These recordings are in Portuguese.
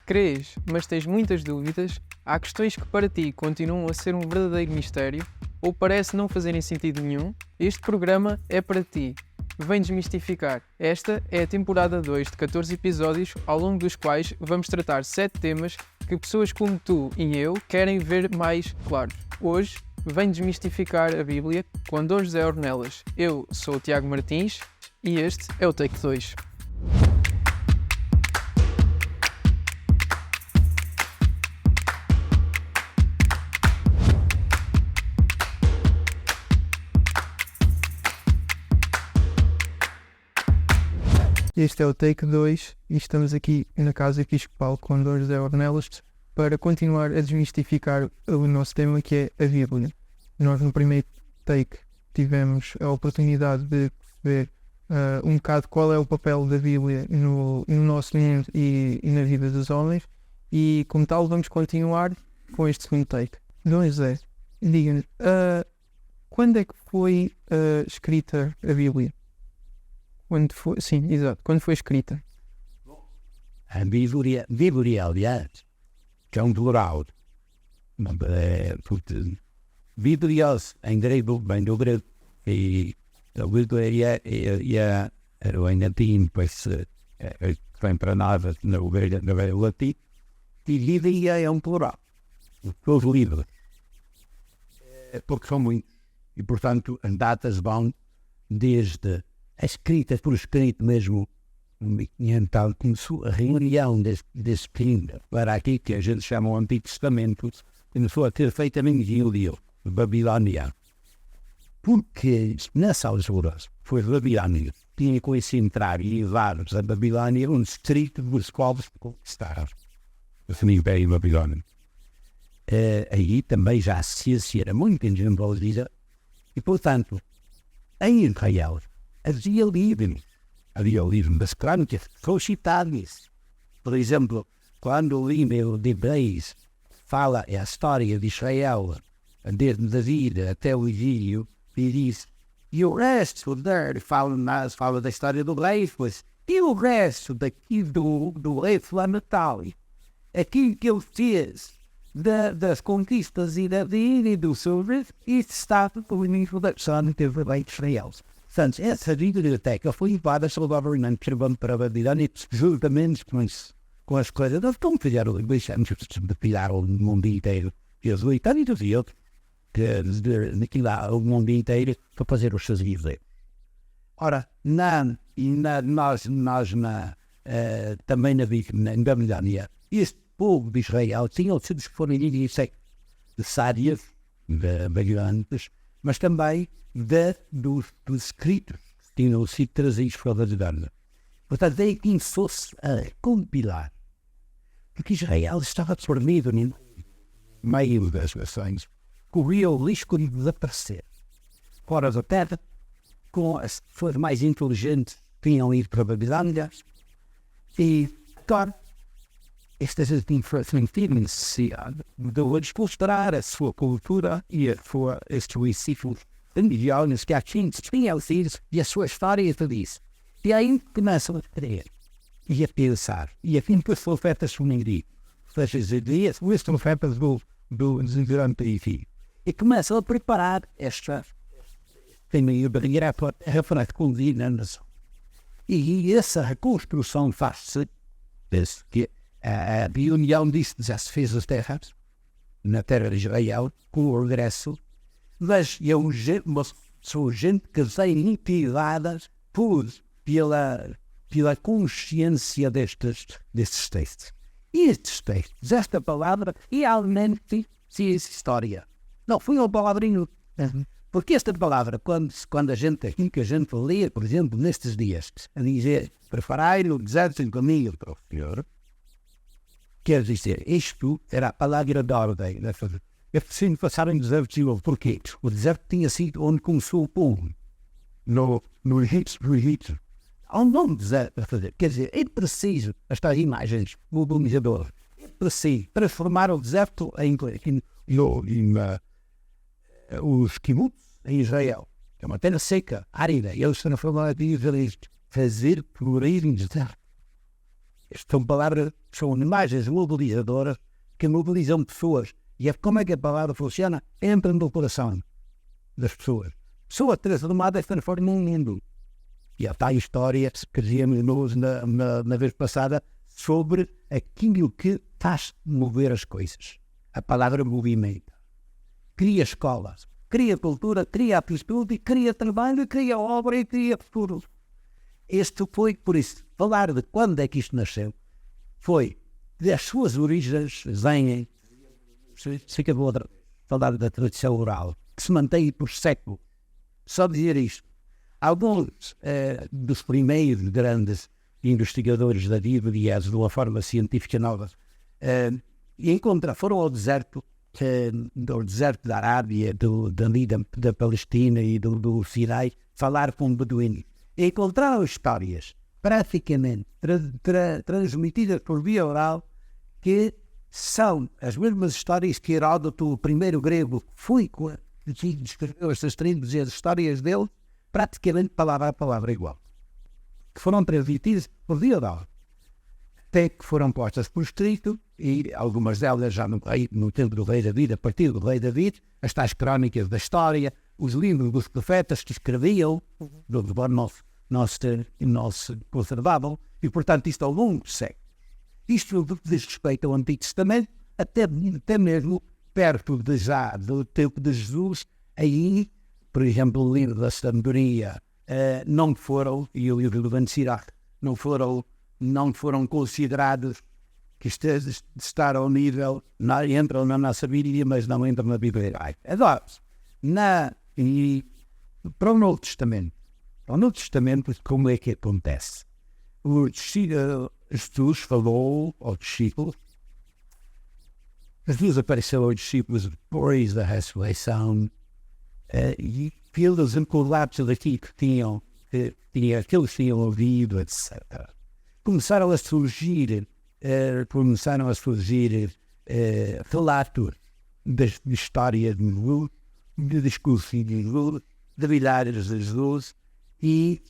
crês, mas tens muitas dúvidas, há questões que para ti continuam a ser um verdadeiro mistério ou parece não fazerem sentido nenhum, este programa é para ti. Vem desmistificar. Esta é a temporada 2 de 14 episódios, ao longo dos quais vamos tratar 7 temas que pessoas como tu e eu querem ver mais claros. Hoje, vem desmistificar a Bíblia com Dom José Ornelas. Eu sou o Tiago Martins e este é o Take 2. Este é o Take 2 e estamos aqui na Casa Episcopal com Dom José Ornelas para continuar a desmistificar o nosso tema, que é a Bíblia. Nós no primeiro take tivemos a oportunidade de ver um bocado qual é o papel da Bíblia no nosso mundo e na vida dos homens, e como tal vamos continuar com este segundo take. Dom José, diga-nos, quando é que foi escrita a Bíblia? Quando foi, sim, exato, quando foi escrita? A Bíblia, aliás, que é um plural, porque Bíblia em grego vem do grego, e a Bíblia em latim, depois vem para nós no latim, e Bíblia é um plural, os livros, porque são muitos, e portanto as datas vão desde escritas por escrito mesmo, então começou a reunião desse livro para aqui que a gente chama o Antigo Testamento, começou a ter feito em exílio babilônia, porque nessa altura foi Babilônia, tinha com esse entrar e levar a Babilônia um distrito dos povos conquistaram o Império Babilônico. Aí também já a ciência era muito desenvolvida e, portanto, em Israel havia o livro das crônicas, foi citado isso. Por exemplo, quando o livro de Hebreus fala a história de Israel, desde David até o exílio, e diz, e o resto fala da história do rei, pois, e o resto daqui do rei fulano tal, aquilo que ele fez das conquistas e da vida e do seu reino, isso estava no livro da crônica do rei de Israel. Portanto, essa biblioteca foi levada pelo governante para a Babilônia, juntamente com as coisas. Nós como fizeram, deixamos de pilar o mundo inteiro, e os britânicos e outros, que daqui lá o mundo inteiro, para fazer os seus livros. Ora, nós também na Babilônia, este povo de Israel tinha os seus que foram de sábios, de babilônicos, mas também dos escritos que tinham sido trazidos para a Babilônia. Portanto, daí começou-se a compilar, porque Israel estava dormido no meio das nações, corria o risco de desaparecer fora da terra, com as pessoas mais inteligentes que tinham ido para a Babilônia, e agora esta gente tinha necessidade de mostrar a sua cultura e estes princípios religiosos que aqui tinham sido e a sua história e tudo isso. E aí começam a crer e a pensar. E assim que os profetas sumiram, os profetas do grande enfim, e começam a preparar esta barreira para conduzir na nação. E essa reconstrução faz-se desde que a reunião disso já se fez as terras, na terra de Israel, com o regresso, mas são gente que vem inspiradas pela consciência destes textos. E estes textos, esta palavra, realmente se história. Não, foi uma palavrinha. Porque esta palavra, quando a gente lê, por exemplo, nestes dias, a dizer, preparai no deserto em caminho para o Senhor, quer dizer, isto era a palavra da ordem. É preciso passar em deserto de novo. Porquê? O deserto tinha sido onde começou o povo. No Egito. Há um nome de deserto a fazer. Quer dizer, é preciso, estas imagens mobilizadoras, é preciso transformar o deserto os kibbutz em Israel. É uma terra seca, árida. E eles transformaram a Israel fazer florir em deserto. São palavras, são imagens mobilizadoras que mobilizam pessoas. E é como é que a palavra funciona? Entra no coração das pessoas. Pessoas transformadas transformam um mundo. E há a história que dizíamos na vez passada sobre aquilo que faz mover as coisas. A palavra movimento. Cria escolas, cria cultura, cria atitude, cria trabalho, cria obra e cria futuro. Este foi, por isso, falar de quando é que isto nasceu, foi das suas origens, vêm, fica boa falar da tradição oral, que se mantém por séculos. Só dizer isto. Alguns dos primeiros grandes investigadores da Bíblia, de uma forma científica nova, foram ao deserto, do deserto da Arábia, da Palestina e do Sinai, falar com beduínos. E encontraram histórias, praticamente transmitidas por via oral, que são as mesmas histórias que Heródoto, o primeiro grego, que descreveu estas tribos e as histórias dele, praticamente palavra a palavra igual, que foram transmitidas por via oral, até que foram postas por escrito, e algumas delas já no tempo do rei David, a partir do rei David, as tais crónicas da história, os livros dos profetas que escreviam, do nosso conservavam, e portanto isto ao longo do século. Isto diz respeito ao Antigo Testamento, até mesmo perto do tempo de Jesus, aí, por exemplo, o livro da sabedoria não foram, e o livro do Ben Sirach, não foram considerados que estar ao nível, entram na nossa Bíblia, mas não entram na Bíblia. Agora, para o Novo Testamento, como é que acontece? Jesus falou aos discípulos, Jesus apareceu aos discípulos depois da ressurreição, e pelos encolados daqui que eles tinham ouvido, etc. Começaram a surgir relatos da história de Jesus, de discurso de Jesus, de milagres de Jesus, e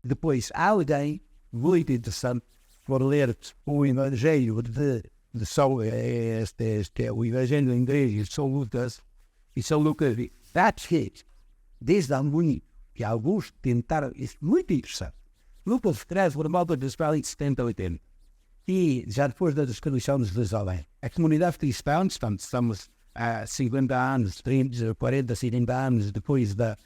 depois há alguém muito interessante por ler o Evangelho de São, este é o Evangelho em inglês de São Lucas, e São Lucas diz, that's it, desde há muito, que alguns tentaram, isso é muito interessante. Lucas escreve por volta dos 70, 80, e já depois da destruição de Jerusalém, a comunidade cristã, estamos há 50 anos, 30, 40, 50 anos depois da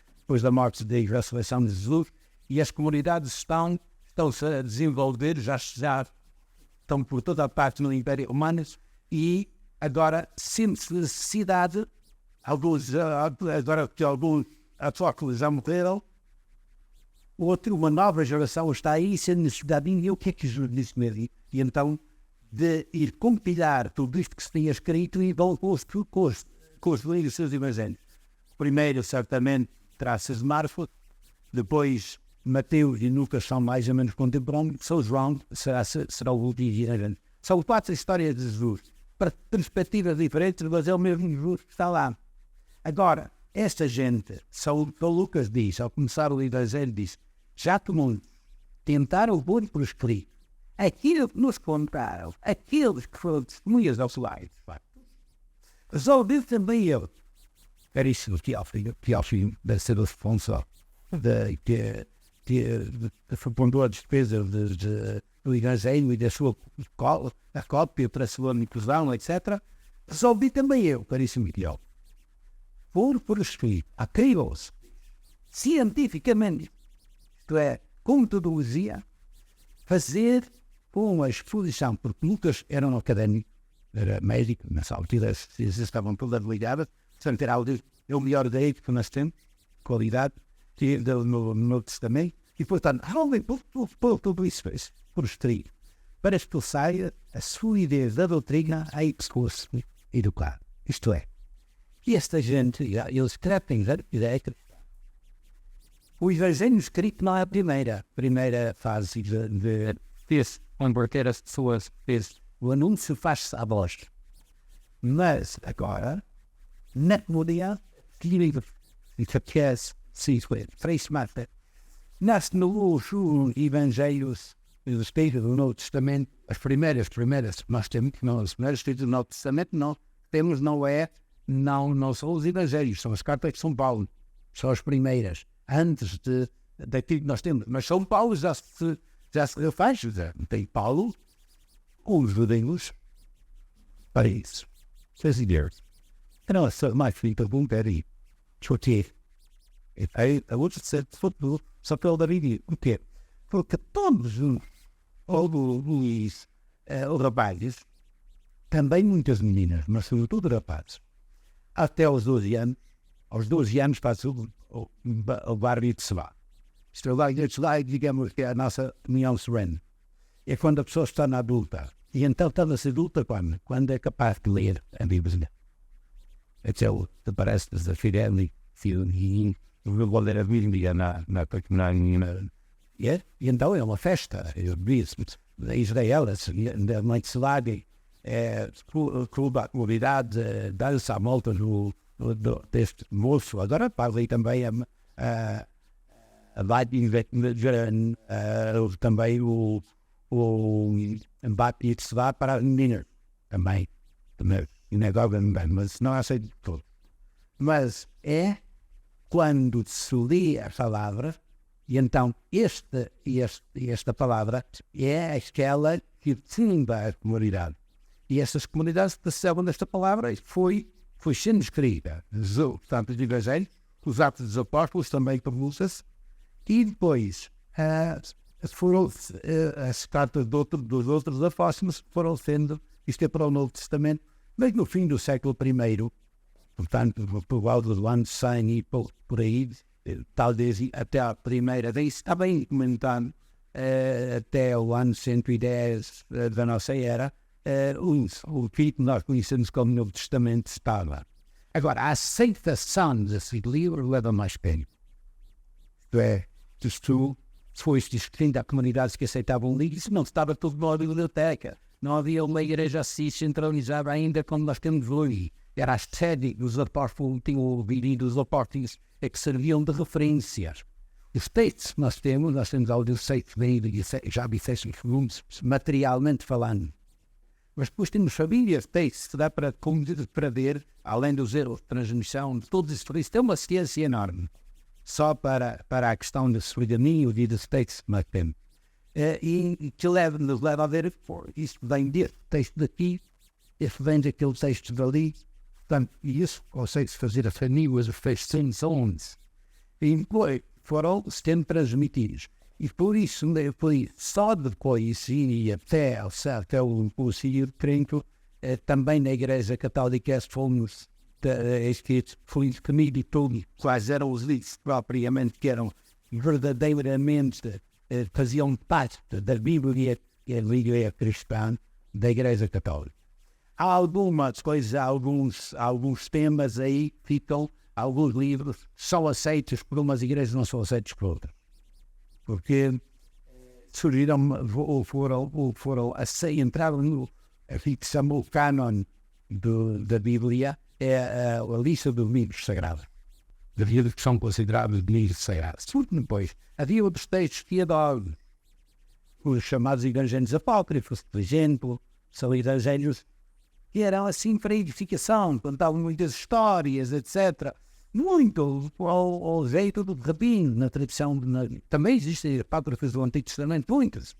morte e ressurreição de Jesus, e as comunidades estão-se a desenvolver, já estão por toda a parte no Império Romano, e agora sente-se necessidade, agora que alguns apóstolos já morreram, uma nova geração está aí sendo necessidade de o que é que Jesus disse mesmo, e então de ir compilar tudo isto que se tinha escrito e vão construir os seus evangelhos. Primeiro, certamente, traças de Marcos, depois Mateus e Lucas são mais ou menos contemporâneos, São João será o último. São 4 histórias de Jesus, para perspectivas diferentes, mas é o mesmo Jesus que está lá. Agora, esta gente, São Lucas diz, ao começar o Evangelho, diz, já que muitos tentaram pôr por escrito aquilo que nos contaram, aqueles que foram testemunhas oculares, resolvi também eu. Era isso que Teófilo deve ser o responsável que fundou a despesa do Evangelho e da sua cópia para a sua inclusão, etc. Resolvi também eu, caríssimo Teófilo, por escrito, acrível-se, cientificamente, isto é, com metodologia, fazer uma exposição, porque Lucas era um académico, era médico, nessa altura as ciências estavam todas ligadas, portanto era o melhor da época que nós temos, qualidade, no Novo Testamento, e portanto, por tudo isso por escrito, para que ele saia a sua ideia da doutrina a pessoas educar. Isto é, e esta gente, eles escrevem a ideia cristã. O Evangelho escrito não é a primeira fase de converter as pessoas. O anúncio faz-se à voz. Mas agora, na comunidade, nasce nos Evangelhos os textos do Novo Testamento, as primeiras que nós temos, não, os primeiros textos do Novo Testamento não temos, não são os evangelhos, são as cartas de São Paulo, são as primeiras, antes daquilo que nós temos. Mas São Paulo já se refaz, já tem Paulo, os judeus, para isso. Vocês viram? Não, mais filho bom, peraí. Choquei. Aí, a outra se futebol, só pelo da vida. O quê? Porque todos os rapazes, também muitas meninas, mas sobretudo rapazes, até aos 12 anos faz o barrio de Sebá. Isto é lá, digamos que é a nossa união serena. É quando a pessoa está na adulta. E então está-se adulta quando é capaz de ler a Bíblia. Até o que parece desafio e vou ler a Bíblia e então é uma festa. Eu disse, Israel, da noite selada, a comunidade dança à volta deste moço. Agora parlei também também o embate de se dá para meninas também mas não aceito de todo. Mas é quando se lê a palavra, e então esta palavra é aquela que funda a comunidade. E essas comunidades recebem desta palavra foi sendo escrita. Portanto, os evangelhos, os Atos dos Apóstolos também publicam-se, e depois as cartas dos outros apóstolos foram sendo, isto é para o Novo Testamento, mas no fim do século I, portanto, por volta do ano 100 e por aí, talvez até a primeira, daí está bem comentado, até o ano 110 da nossa era, o que nós conhecemos como Novo Testamento estava. Agora, a aceitação desse livro leva mais tempo. Isto é, tu foste escrito a comunidades que aceitavam livros, não estava tudo numa biblioteca. Não havia uma igreja assim centralizada ainda como nós temos hoje. Era a sede dos apóstolos, tinham ouvido os apóstolos, que serviam de referências. Os textos que nós temos alguns textos bem, já disseste, materialmente falando. Mas depois temos famílias de textos que dá para ver, além dos erros de transmissão, de todos esses textos. É uma ciência enorme. Só para a questão do esfregamento e dos textos que nós temos. E que nos leva a ver, isto vem deste texto daqui, este vem daquele texto dali, portanto, e isso consegue-se fazer a família, os textos onde. E depois foram sendo transmitidos. E por isso, só depois, e até o Concílio de Trento, também na Igreja Católica fomos escritos, foi escrito e tudo, quais eram os livros propriamente que eram verdadeiramente faziam parte da Bíblia e a Bíblia cristã da Igreja Católica. Há algumas coisas, alguns temas aí ficam, alguns livros são aceitos por umas igrejas, não são aceitos por outras. Porque surgiram, entraram no que se chama o cânon da Bíblia, é a lista dos livros sagrados. De livros que são considerados livros sagrados. Depois, havia outros textos que adoram, os chamados evangelhos apócrifos, por exemplo, são evangelhos que eram assim para edificação, contavam muitas histórias, etc. Muito ao jeito do rabino, na tradição. Também existem apócrifos do Antigo Testamento, muitos,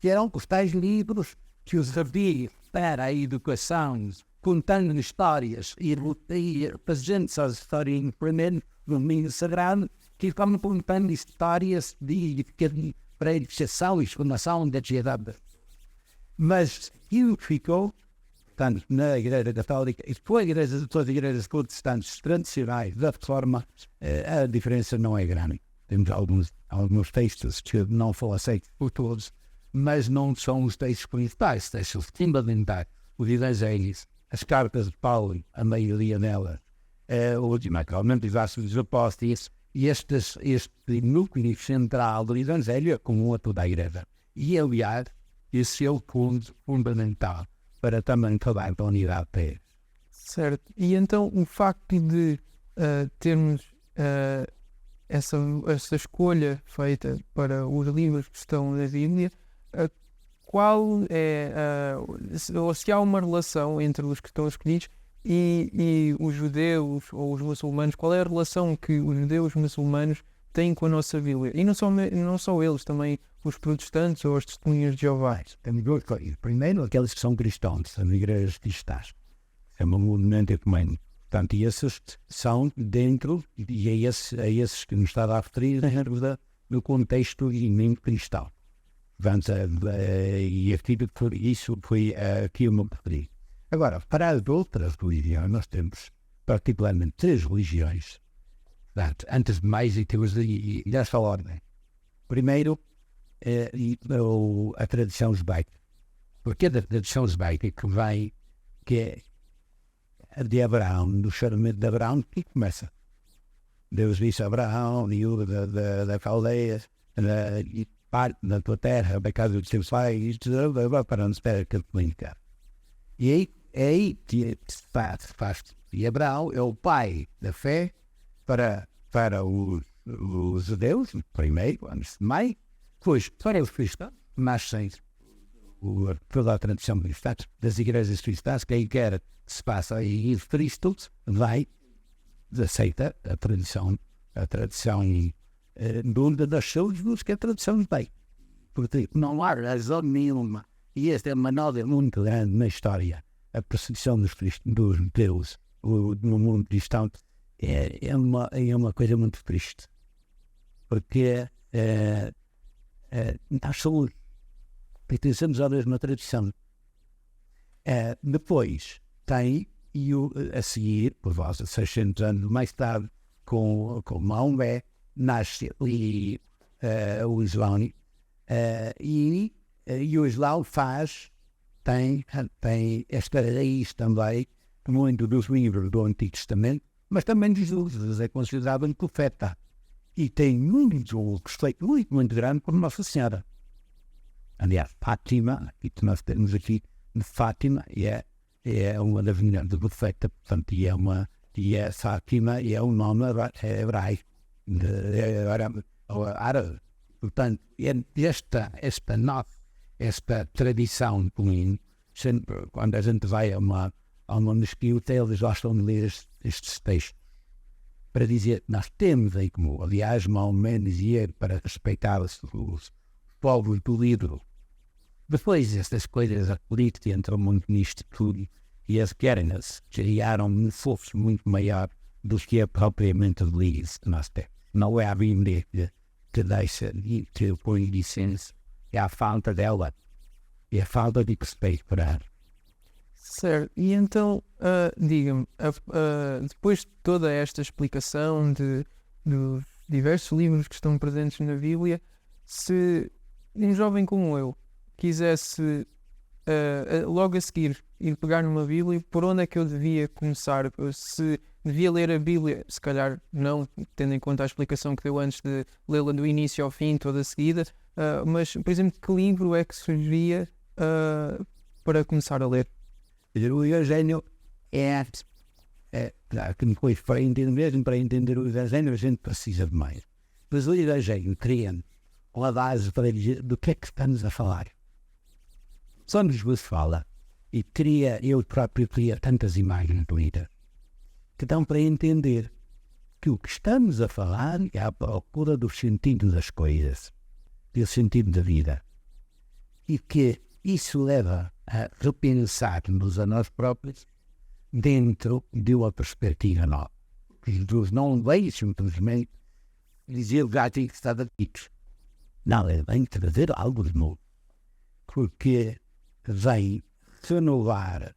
que eram os tais livros que os rabinos para a educação, contando histórias e representando as histórias primeiro do livro sagrado, que estavam contando histórias para a edificação e explanação da sociedade. Mas aquilo ficou, tanto na Igreja Católica e depois todas as igrejas protestantes tradicionais da Reforma, a diferença não é grande. Temos alguns textos que não foram aceitos por todos, mas não são os textos principais, os textos fundamentais, os evangelhos, as cartas de Paulo, a maioria delas, naturalmente os Atos dos Apóstolos, e este núcleo central do evangelho acumula toda a igreja. E, aliás, esse é o ponto fundamental para também falar da unidade da igreja. Certo. E então o facto de termos essa escolha feita para os livros que estão na Bíblia qual é, ou se há uma relação entre os que estão escolhidos e os judeus ou os muçulmanos, qual é a relação que os judeus e os muçulmanos têm com a nossa Bíblia? E não só eles, também os protestantes ou as testemunhas de Jeová. Temos duas coisas. Primeiro, aqueles que são cristãos, as igrejas cristãs. É um movimento ecumênico. Portanto, e esses são dentro, e é esses que nos está a referir, no contexto cristão. Portanto, e isso foi aqui o meu preferido. Agora, para as outras religiões, nós temos particularmente 3 religiões. Portanto, antes de mais, e temos nesta ordem. Primeiro, a tradição judaica. Porque é da tradição judaica que é a de Abraão, do chamamento de Abraão, que começa. Deus disse a Abraão, e da Caldeia, e parte da tua terra, da casa dos teus pais, para onde espera que ele te brincar. E aí que se faz. E Abraão é o pai da fé para os judeus, primeiro, antes de mais, depois para os cristãos, mas sem toda a tradição cristã, das igrejas cristãs, quem quer que se passa aí de Cristo, aceita a tradição de onde nasceu Jesus, que é a tradição judaica. Porque não há razão nenhuma, e esta é uma nota muito grande na história, a perseguição dos judeus no mundo cristão é uma coisa muito triste, porque nós pertencemos à mesma tradição. Depois tem, a seguir, por volta de 600 anos mais tarde, com Maomé, nasce o Islão, e o Islão tem esta raiz também, muito dos livros do Antigo Testamento, mas também de Jesus, é considerado um profeta. E tem um respeito muito grande por Nossa Senhora. Aliás, Fátima, e nós temos aqui de Fátima, é uma das mulheres do profeta, portanto, Fátima é um nome hebraico, árabe. Portanto, esta tradição comum, sempre quando a gente vai a uma mesquita, eles gostam de ler estes textos para dizer que nós temos em comum. Aliás, Maomé dizia para respeitar os povos do livro. Depois, estas coisas, a política entrou muito nisto tudo, e as guerras criaram um força muito maior do que é propriamente a religião que nós temos. Não é a Bíblia que deixa, que põe licença, é a falta dela, é a falta de respeito por ela. Certo, e então, diga-me, depois de toda esta explicação dos diversos livros que estão presentes na Bíblia, se um jovem como eu quisesse logo a seguir ir pegar numa Bíblia, por onde é que eu devia começar? Se devia ler a Bíblia, se calhar não, tendo em conta a explicação que deu antes de lê-la do início ao fim, toda seguida, mas, por exemplo, que livro é que sugeria para começar a ler? O Evangelho que depois, para entender o Evangelho, a gente precisa de mais. Mas o Evangelho cria uma base para dizer do que é que estamos a falar. Só nos fala, e eu próprio cria tantas imagens bonitas, que dão para entender que o que estamos a falar é a procura do sentido das coisas, do sentido da vida. E que isso leva a repensar-nos a nós próprios dentro de uma perspectiva nova. Jesus não veio simplesmente dizer o já tinha que estar dito. Não, ele vem trazer algo de novo. Porque vem renovar.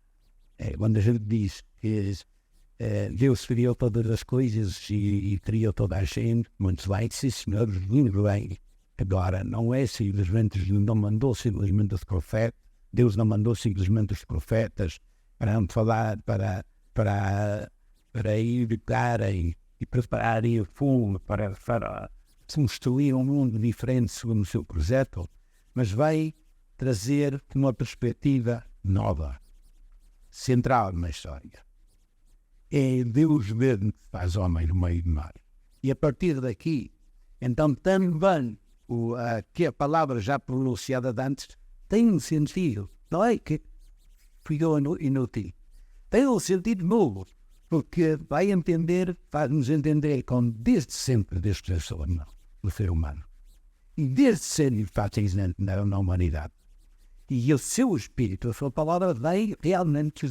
Quando a gente diz que Deus criou todas as coisas e criou toda a gente, muito bem, sim senhor, muito bem. Agora, não é simplesmente, não mandou simplesmente os profetas, Deus não mandou simplesmente os profetas para falar, para educarem e prepararem o fundo para construir um mundo diferente segundo o seu projeto, mas vai trazer uma perspectiva nova, central na história. É Deus mesmo que faz homem no meio do mar. E a partir daqui, então também que a palavra já pronunciada de antes tem um sentido, não é que ficou inútil. Tem um sentido novo, porque faz-nos entender como desde sempre, desde que sou o ser humano, e desde sempre faz isso na humanidade. E o seu espírito, a sua palavra, vem realmente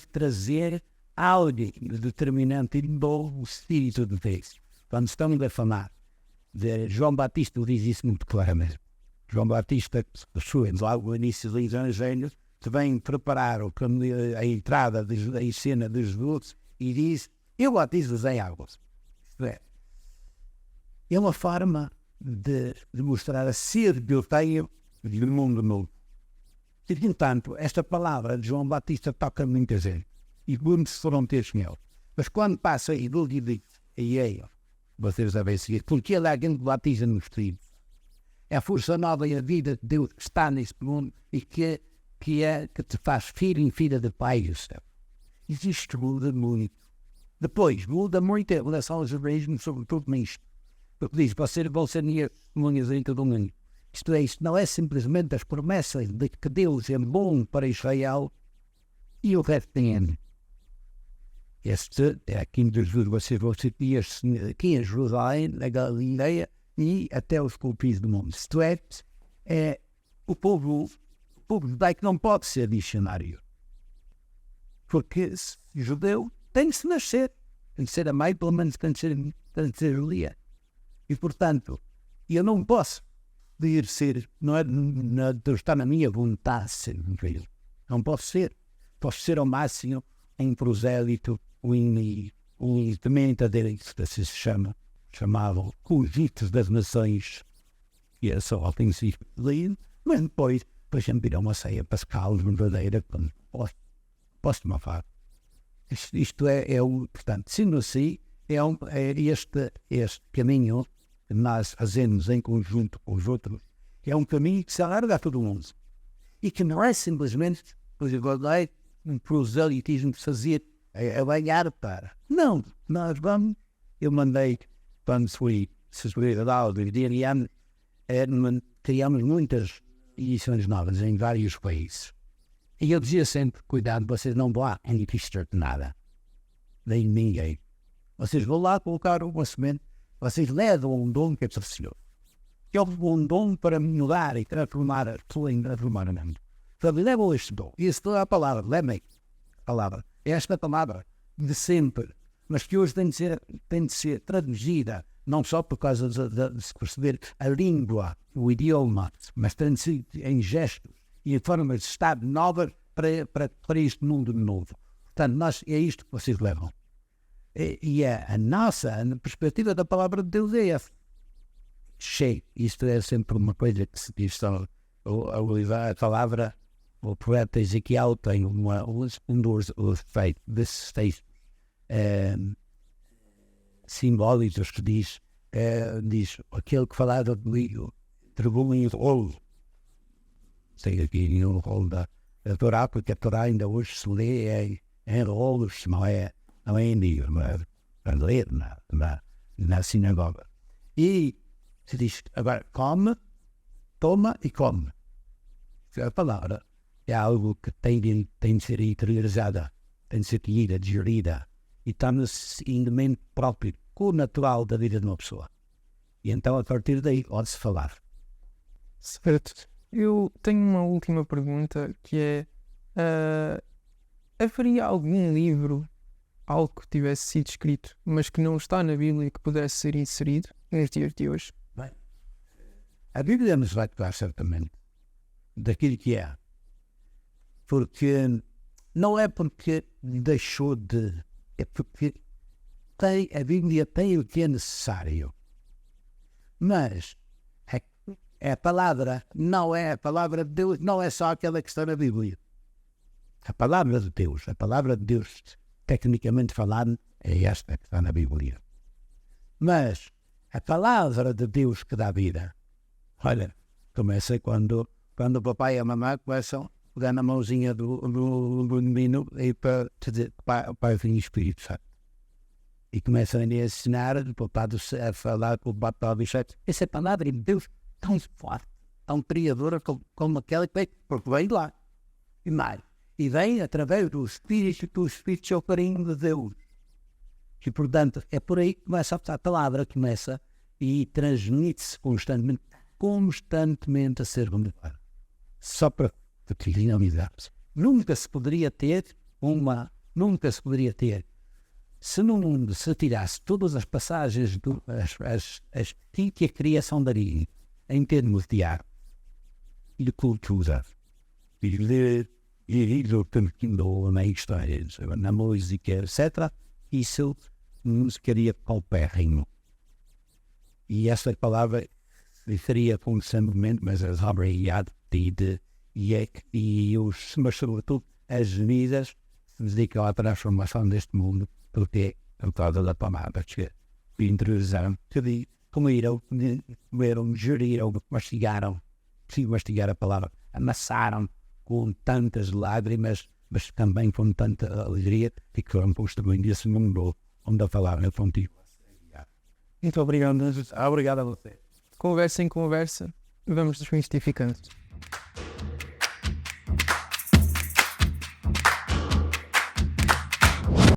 trazer algo determinante do espírito de Deus. Quando estamos a falar de João Batista, diz isso muito claramente. João Batista, logo no início do Evangelho, vem preparar a entrada em cena de Jesus e diz: eu batizo-vos em águas. Isto é uma forma de mostrar a sede que eu tenho do mundo novo. E, portanto, esta palavra de João Batista toca muita gente. E muitos foram ter com ele. Mas quando passa aí do livro, e aí, vocês devem seguir, porque ele é alguém que batiza nos filhos. É a força nova e a vida de Deus que está neste mundo e que te faz filho e filha de Pai do céu. Isto muda muito. Depois, muda muito em relação aos judaísmos, sobretudo nisto. Porque diz, vocês vão ser minhas testemunhas em todo o mundo. Isto não é simplesmente as promessas de que Deus é bom para Israel e o resto tem ano. Este é aqui em Jesus, vocês vão ser dias aqui em Jerusalém, na Galileia e até os confins do mundo. Isto é o povo judaico não pode ser missionário. Porque judeu tem de se nascer, tem de ser a mãe, pelo menos tem de ser judia. E, portanto, eu não posso ser, não está na minha vontade ser um filho. Não posso ser. Posso ser ao máximo um prosélito, um comentadeiro, que se chamavam convites das nações, e é só ao princípio de mas depois a virar uma ceia pascal verdadeira, quando posso tomar fato. Isto portanto, sendo assim, este caminho que nós fazemos em conjunto com os outros, é um caminho que se alarga a todo mundo. E que não é simplesmente, um proselitismo de fazer a banhar para. Não, nós vamos. Eu mandei, quando fui secretário do DRM, criamos muitas edições novas em vários países. E eu dizia sempre, cuidado, vocês não vão lá em registrar de nada. Nem ninguém. Vocês vão lá colocar uma semente, vocês levam um dom que é do Senhor. Que é um dom para mudar e transformar a pessoa em transformar a mente. Então, levam este dom. E esta é a palavra, lembrem a palavra. Esta palavra de sempre, mas que hoje tem de ser traduzida, não só por causa de se perceber a língua, o idioma, mas tem de ser em gestos e em formas de estar novas para este mundo novo. Portanto, é isto que vocês levam. E a nossa perspectiva da palavra de Deus é essa. Cheio. Isto é sempre uma coisa que se diz só. A palavra, o poeta Ezequiel tem um dos feitos desses textos simbólicos que diz aquele que falava comigo entregou em rolo. Sei aqui no rolo da Torá, porque a Torá ainda hoje se lê em rolos, não é em livro, mas para ler na sinagoga. E se diz, agora come, toma e come. A palavra é algo que tem de ser interiorizada, tem de ser digerida e está no elemento próprio, co-natural da vida de uma pessoa. E então, a partir daí, pode-se falar. Certo. Eu tenho uma última pergunta que é: haveria algum livro, algo que tivesse sido escrito, mas que não está na Bíblia, que pudesse ser inserido nos dias de hoje? Bem, a Bíblia nos vai tocar certamente daquilo que é. Porque não é porque deixou de... É porque a Bíblia tem o que é necessário. Mas a palavra não é a palavra de Deus, não é só aquela que está na Bíblia. A palavra de Deus, tecnicamente falando, é esta que está na Bíblia. Mas a palavra de Deus que dá vida, olha, começa quando o papai e a mamãe começam a pegar na mãozinha do menino e para dizer Pai, Filho e Espírito Santo. e começam a ensinar o padre a falar com o padre Bichete. Essa palavra de Deus tão forte, tão criadora como aquela que vem, porque vem lá. E mais. E vem através do Espírito é o carinho de Deus. E, portanto, é por aí que começa a palavra, começa e transmite-se constantemente a ser renovada. Só para finalizarmos. Nunca se poderia ter, se no mundo se tirasse todas as passagens, que a criação daria, em termos de arte e de cultura, e ler, e na história, na música, etc., isso não se queria paupérrimo. E essa palavra seria constantemente, mas as obras mas sobretudo as vidas se dedicam à transformação deste mundo, porque é por causa da palavra que introduziram, comeram, geriram, mastigaram a palavra, amassaram com tantas lágrimas, mas também com tanta alegria, e que foram também desse mundo onde a palavra continua. Muito obrigado. Obrigado a você. Conversa em conversa, vamos desmistificando.